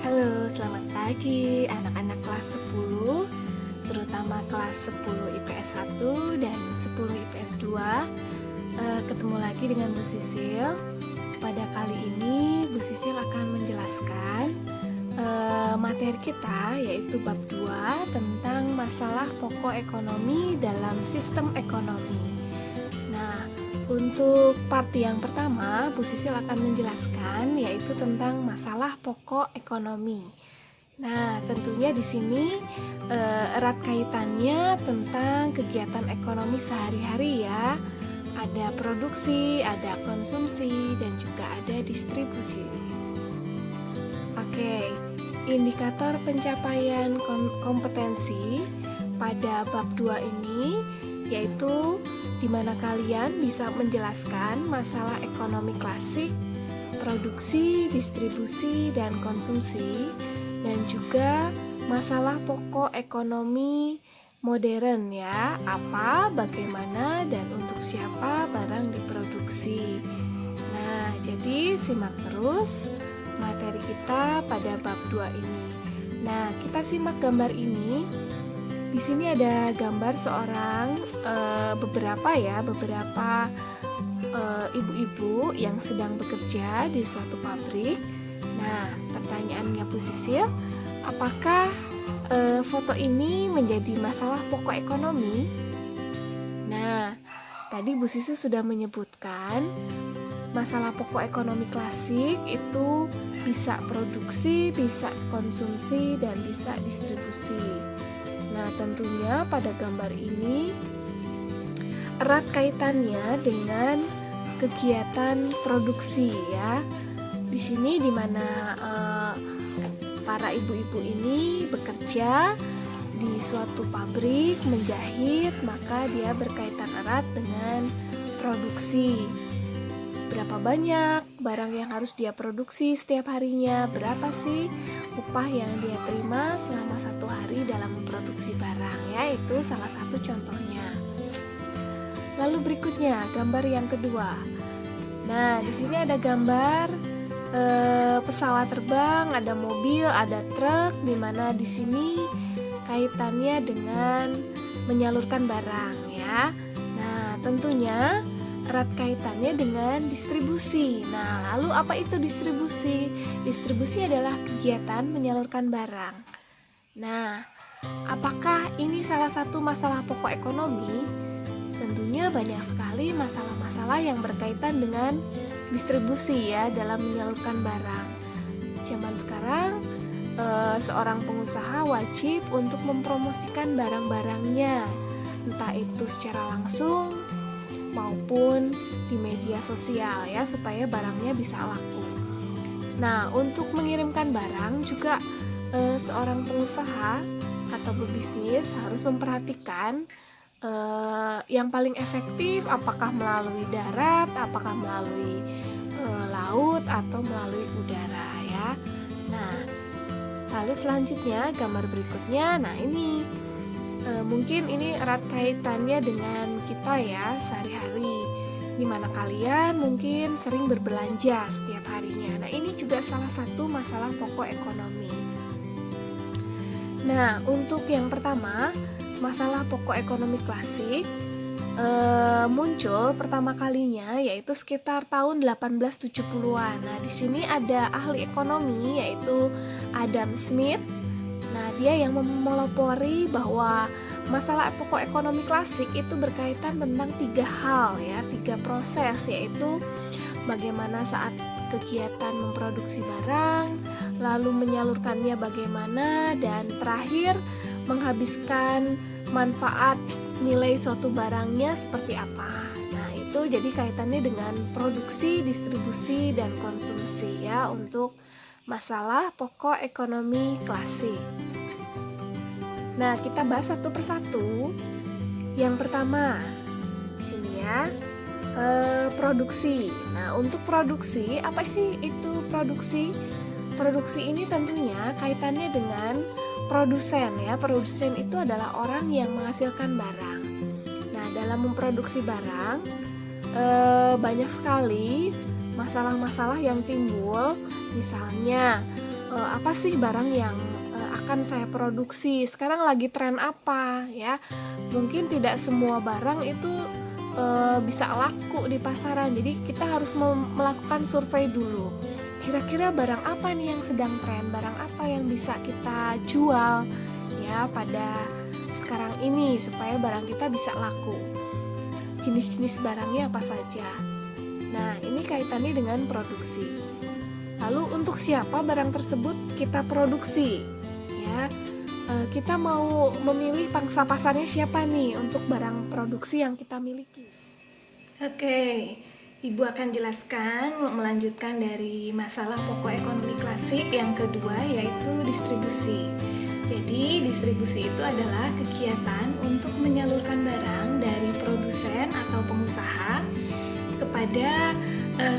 Halo, selamat pagi anak-anak kelas 10, terutama kelas 10 IPS 1 dan 10 IPS 2. Ketemu lagi dengan Bu Sisil. Pada kali ini Bu Sisil akan menjelaskan materi kita, yaitu bab 2 tentang masalah pokok ekonomi dalam sistem ekonomi. Nah, untuk part yang pertama, Bu Sisil akan menjelaskan yaitu tentang masalah pokok ekonomi. Nah, tentunya di sini erat kaitannya tentang kegiatan ekonomi sehari-hari ya. Ada produksi, ada konsumsi, dan juga ada distribusi. Oke, indikator pencapaian kompetensi pada bab 2 ini yaitu di mana kalian bisa menjelaskan masalah ekonomi klasik, produksi, distribusi, dan konsumsi, dan juga masalah pokok ekonomi modern ya, apa, bagaimana, dan untuk siapa barang diproduksi. Nah, jadi simak terus materi kita pada bab 2 ini. Nah, kita simak gambar ini. Di sini ada gambar seorang beberapa ibu-ibu yang sedang bekerja di suatu pabrik. Nah, pertanyaannya Bu Sisil, apakah foto ini menjadi masalah pokok ekonomi? Nah, tadi Bu Sisil sudah menyebutkan masalah pokok ekonomi klasik itu bisa produksi, bisa konsumsi, dan bisa distribusi. Nah, tentunya pada gambar ini erat kaitannya dengan kegiatan produksi ya. Di sini di mana para ibu-ibu ini bekerja di suatu pabrik menjahit, maka dia berkaitan erat dengan produksi. Berapa banyak barang yang harus dia produksi setiap harinya, berapa sih upah yang dia terima selama satu hari dalam memproduksi barang ya, itu salah satu contohnya. Lalu berikutnya gambar yang kedua. Nah, di sini ada gambar pesawat terbang, ada mobil, ada truk, di mana di sini kaitannya dengan menyalurkan barang ya. Nah, tentunya erat kaitannya dengan distribusi. Nah, lalu apa itu distribusi? Distribusi adalah kegiatan menyalurkan barang. Nah, apakah ini salah satu masalah pokok ekonomi? Tentunya banyak sekali masalah-masalah yang berkaitan dengan distribusi ya dalam menyalurkan barang. Zaman sekarang, seorang pengusaha wajib untuk mempromosikan barang-barangnya, entah itu secara langsung maupun di media sosial ya, supaya barangnya bisa laku. Nah, untuk mengirimkan barang juga seorang pengusaha atau pebisnis harus memperhatikan yang paling efektif apakah melalui darat, apakah melalui laut atau melalui udara ya. Nah, lalu selanjutnya gambar berikutnya. Nah, ini mungkin ini erat kaitannya dengan kita ya sehari-hari, dimana kalian mungkin sering berbelanja setiap harinya. Nah, ini juga salah satu masalah pokok ekonomi. Nah, untuk yang pertama, masalah pokok ekonomi klasik muncul pertama kalinya yaitu sekitar tahun 1870-an. Nah, di sini ada ahli ekonomi yaitu Adam Smith. Nah, dia yang memelopori bahwa masalah pokok ekonomi klasik itu berkaitan tentang 3 hal ya, 3 proses, yaitu bagaimana saat kegiatan memproduksi barang, lalu menyalurkannya bagaimana, dan terakhir menghabiskan manfaat nilai suatu barangnya seperti apa. Nah, itu jadi kaitannya dengan produksi, distribusi, dan konsumsi ya untuk masalah pokok ekonomi klasik. Nah, kita bahas satu persatu. Yang pertama, sini ya, produksi. Nah, untuk produksi, apa sih itu produksi? Produksi ini tentunya kaitannya dengan produsen ya. Produsen itu adalah orang yang menghasilkan barang. Nah, dalam memproduksi barang, banyak sekali masalah-masalah yang timbul. Misalnya apa sih barang yang akan saya produksi, sekarang lagi tren apa ya. Mungkin tidak semua barang itu bisa laku di pasaran, jadi kita harus melakukan survei dulu. Kira-kira barang apa nih yang sedang tren, barang apa yang bisa kita jual ya pada sekarang ini supaya barang kita bisa laku. Jenis-jenis barangnya apa saja. Nah, ini kaitannya dengan produksi. Lalu untuk siapa barang tersebut kita produksi? Ya, kita mau memilih pangsa pasarnya siapa nih untuk barang produksi yang kita miliki. Oke, Ibu akan jelaskan melanjutkan dari masalah pokok ekonomi klasik yang kedua, yaitu distribusi. Jadi distribusi itu adalah kegiatan untuk menyalurkan barang dari produsen atau pengusaha kepada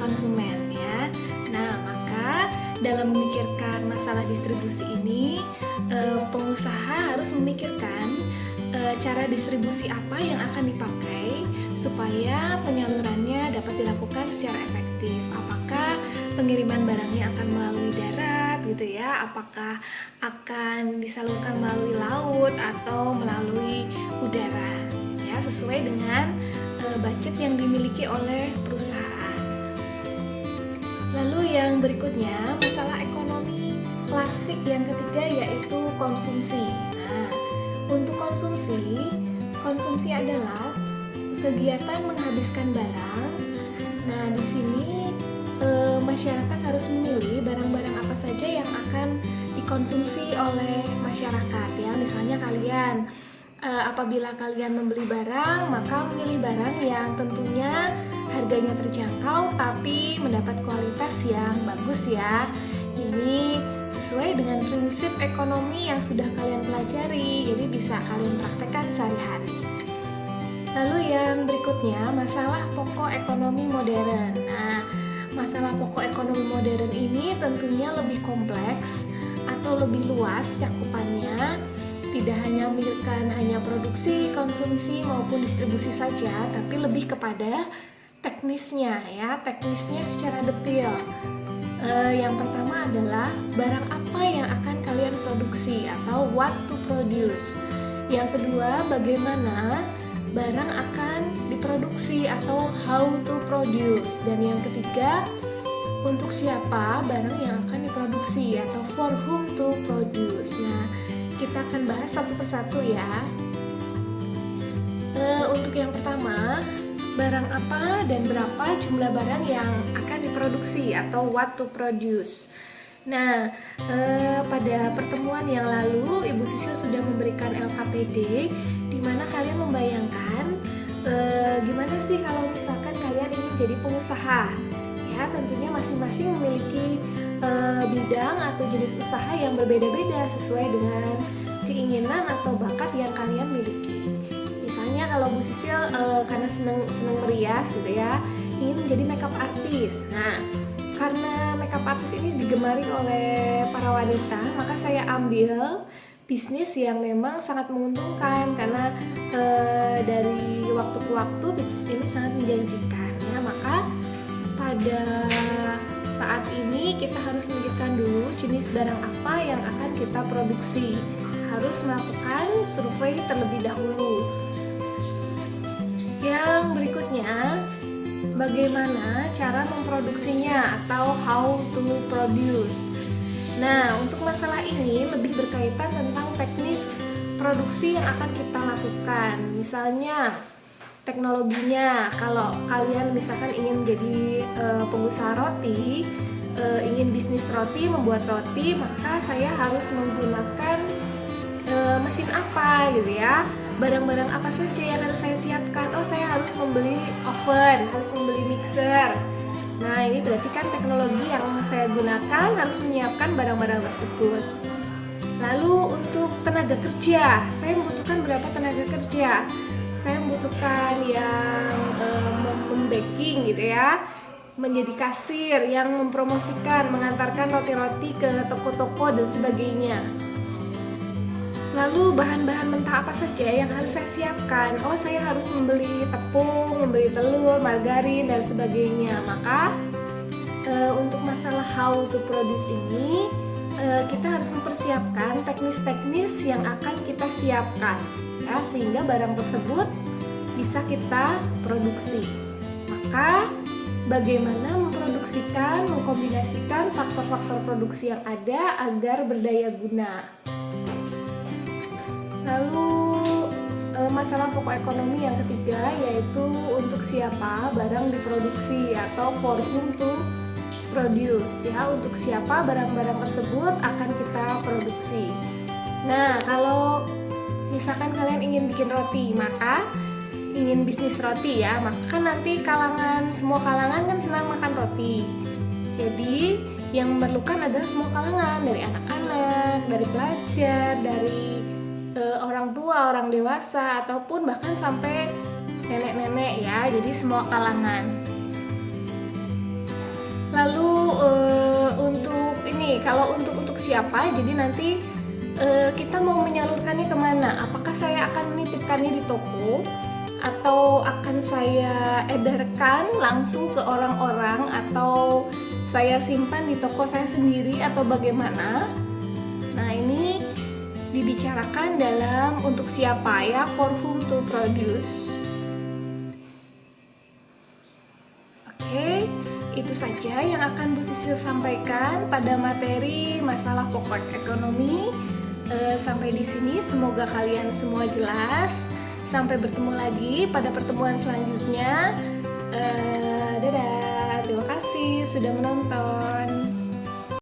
konsumen ya. Nah, maka dalam memikirkan masalah distribusi ini, pengusaha harus memikirkan cara distribusi apa yang akan dipakai supaya penyalurannya dapat dilakukan secara efektif. Apakah pengiriman barangnya akan melalui darat gitu ya, apakah akan disalurkan melalui laut atau melalui udara ya, sesuai dengan budget yang dimiliki oleh perusahaan. Lalu yang berikutnya, masalah ekonomi klasik yang ketiga yaitu konsumsi. Nah, untuk konsumsi adalah kegiatan menghabiskan barang. Nah, di sini masyarakat harus memilih barang-barang apa saja yang akan dikonsumsi oleh masyarakat ya. Misalnya kalian apabila kalian membeli barang, maka memilih barang yang tentunya harganya terjangkau tapi mendapat kualitas yang bagus ya. Ini sesuai dengan prinsip ekonomi yang sudah kalian pelajari, jadi bisa kalian praktekkan sehari-hari. Lalu yang berikutnya, masalah pokok ekonomi modern. Nah, masalah pokok ekonomi modern ini tentunya lebih kompleks atau lebih luas cakupannya. Tidak hanya memikirkan hanya produksi, konsumsi maupun distribusi saja, tapi lebih kepada teknisnya ya, teknisnya secara detail. Yang pertama adalah barang apa yang akan kalian produksi atau what to produce. Yang kedua, bagaimana barang akan diproduksi atau how to produce. Dan yang ketiga, untuk siapa barang yang akan diproduksi atau for whom to produce. Nah, kita akan bahas satu persatu ya. Untuk yang pertama, barang apa dan berapa jumlah barang yang akan diproduksi atau what to produce. Nah, pada pertemuan yang lalu Ibu Sisil sudah memberikan LKPD, di mana kalian membayangkan gimana sih kalau misalkan kalian ingin jadi pengusaha. Ya, tentunya masing-masing memiliki bidang atau jenis usaha yang berbeda-beda sesuai dengan keinginan atau bakat yang kalian miliki. Misalnya kalau Bu Sisil karena senang merias gitu ya, ingin menjadi makeup artist. Nah, karena makeup artist ini digemari oleh para wanita, maka saya ambil bisnis yang memang sangat menguntungkan karena dari waktu ke waktu bisnis ini sangat menjanjikan ya. Maka pada saat ini kita harus memikirkan dulu jenis barang apa yang akan kita produksi. Harus melakukan survei terlebih dahulu. Yang berikutnya, bagaimana cara memproduksinya atau how to produce. Nah, untuk masalah ini lebih berkaitan tentang teknis produksi yang akan kita lakukan. Misalnya teknologinya, kalau kalian misalkan ingin jadi pengusaha roti, ingin bisnis roti, membuat roti, maka saya harus menggunakan mesin apa gitu ya, barang-barang apa saja yang harus saya siapkan. Oh, saya harus membeli oven, harus membeli mixer. Nah, ini berarti kan teknologi yang saya gunakan harus menyiapkan barang-barang tersebut. Lalu untuk tenaga kerja, saya membutuhkan berapa tenaga kerja? Saya membutuhkan yang membaking gitu ya, menjadi kasir, yang mempromosikan, mengantarkan roti-roti ke toko-toko dan sebagainya. Lalu bahan-bahan mentah apa saja yang harus saya siapkan? Oh, saya harus membeli tepung, membeli telur, margarin, dan sebagainya. Maka untuk masalah how to produce ini kita harus mempersiapkan teknis-teknis yang akan kita siapkan ya, sehingga barang tersebut bisa kita produksi. Maka bagaimana memproduksikan, mengkombinasikan faktor-faktor produksi yang ada agar berdaya guna. Lalu masalah pokok ekonomi yang ketiga yaitu untuk siapa barang diproduksi atau for whom to produce ya, untuk siapa barang-barang tersebut akan kita produksi. Nah, kalau misalkan kalian ingin bikin roti, maka ingin bisnis roti ya, maka kan nanti semua kalangan kan senang makan roti. Jadi yang memerlukan adalah semua kalangan, dari anak-anak, dari pelajar, dari orang tua, orang dewasa, ataupun bahkan sampai nenek-nenek ya, jadi semua kalangan. Lalu kalau untuk siapa, jadi nanti kita mau menyalurkannya kemana? Apakah saya akan menitipkannya di toko, atau akan saya edarkan langsung ke orang-orang, atau saya simpan di toko saya sendiri, atau bagaimana? Nah, ini dibicarakan dalam untuk siapa ya, for whom to produce. Oke, itu saja yang akan Bu Sisil sampaikan pada materi masalah pokok ekonomi. Sampai di sini semoga kalian semua jelas. Sampai bertemu lagi pada pertemuan selanjutnya. Dadah, terima kasih sudah menonton.